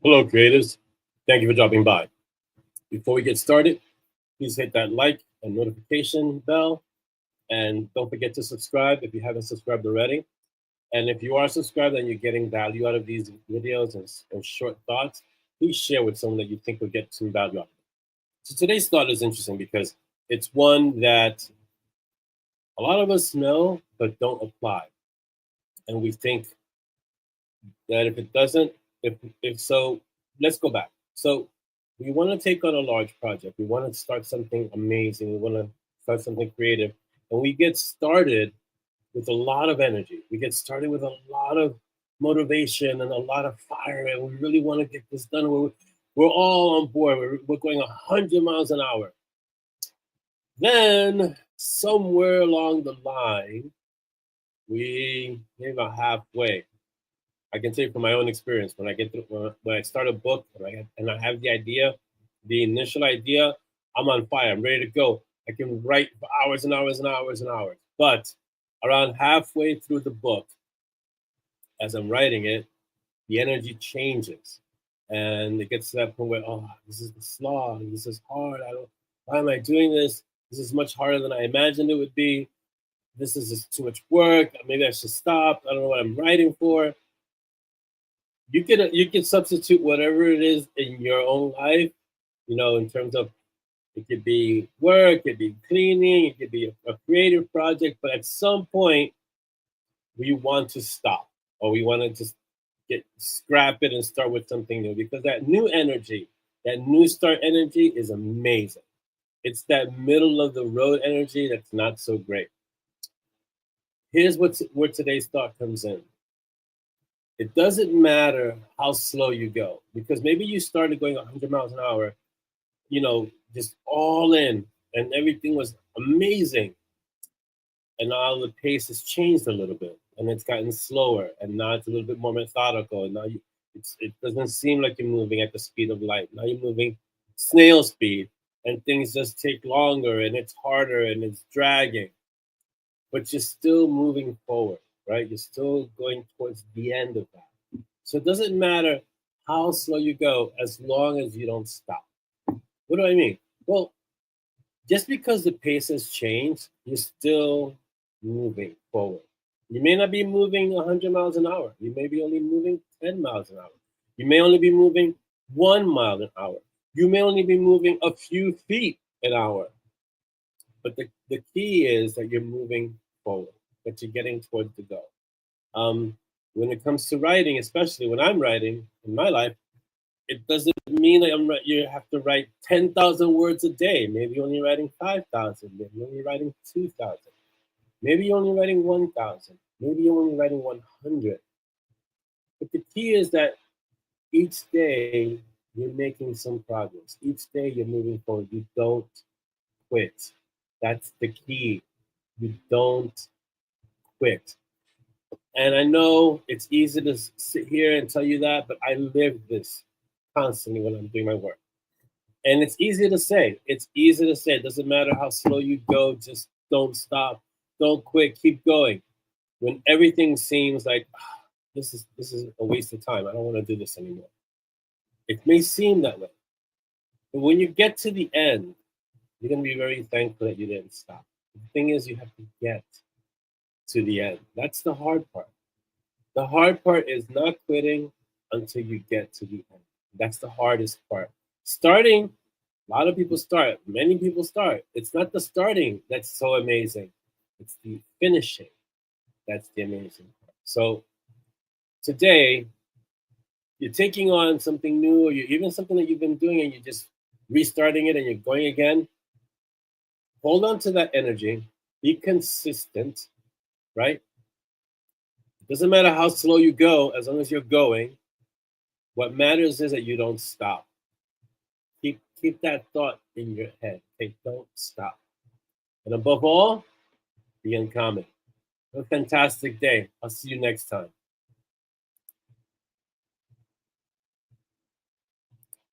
Hello, creators. Thank you for dropping by. Before we get started, please hit that like and notification bell. And don't forget to subscribe if you haven't subscribed already. And if you are subscribed and you're getting value out of these videos and short thoughts, please share with someone that you think will get some value out of it. So today's thought is interesting because it's one that a lot of us know but don't apply. And we think that if it doesn't, if so, let's go back. So we want to take on a large project. We want to start something amazing. We want to start something creative, and we get started with a lot of energy. We get started with a lot of motivation and a lot of fire, and we really want to get this done. We're all on board. We're going 100 miles an hour. Then somewhere along the line, we maybe about halfway. I can say from my own experience, when I get to, when I start a book and I have the idea, the initial idea, I'm on fire. I'm ready to go. I can write for hours and hours and hours and hours. But around halfway through the book, as I'm writing it, the energy changes, and it gets to that point where, oh, this is the slog. This is hard. I don't. Why am I doing this? This is much harder than I imagined it would be. This is just too much work. Maybe I should stop. I don't know what I'm writing for. You can substitute whatever it is in your own life, in terms of, it could be work, it could be cleaning, it could be a creative project, but at some point we want to stop, or we want to just get scrap it and start with something new, because that new energy, that new start energy is amazing. It's that middle of the road energy that's not so great. Here's where today's thought comes in. It doesn't matter how slow you go, because maybe you started going 100 miles an hour, just all in, and everything was amazing. And now the pace has changed a little bit, and it's gotten slower, and now it's a little bit more methodical. And now it doesn't seem like you're moving at the speed of light. Now you're moving snail speed, and things just take longer, and it's harder, and it's dragging. But you're still moving forward, right? You're still going towards the end of that. So it doesn't matter how slow you go as long as you don't stop. What do I mean? Well, just because the pace has changed, you're still moving forward. You may not be moving 100 miles an hour. You may be only moving 10 miles an hour. You may only be moving 1 mile an hour. You may only be moving a few feet an hour. But the key is that you're moving forward, that you're getting towards the goal. When it comes to writing, especially when I'm writing in my life, it doesn't mean that you have to write 10,000 words a day. Maybe you're only writing 5,000. Maybe you're only writing 2,000. Maybe you're only writing 1,000. Maybe you're only writing 100. But the key is that each day you're making some progress. Each day you're moving forward. You don't quit. That's the key. You don't quit. And I know it's easy to sit here and tell you that, but I live this constantly when I'm doing my work. And it's easy to say. It's easy to say. It doesn't matter how slow you go, just don't stop. Don't quit. Keep going. When everything seems like, this is a waste of time. I don't want to do this anymore. It may seem that way. But when you get to the end, you're going to be very thankful that you didn't stop. The thing is, you have to get to the end. That's the hard part. The hard part is not quitting until you get to the end. That's the hardest part. Starting, a lot of people start. Many people start. It's not the starting that's so amazing. It's the finishing that's the amazing part. So today, you're taking on something new, or even something that you've been doing, and you're just restarting it and you're going again. Hold on to that energy. Be consistent, right? It doesn't matter how slow you go, as long as you're going. What matters is that you don't stop. Keep that thought in your head. Okay, don't stop. And above all, be uncommon. Have a fantastic day. I'll see you next time.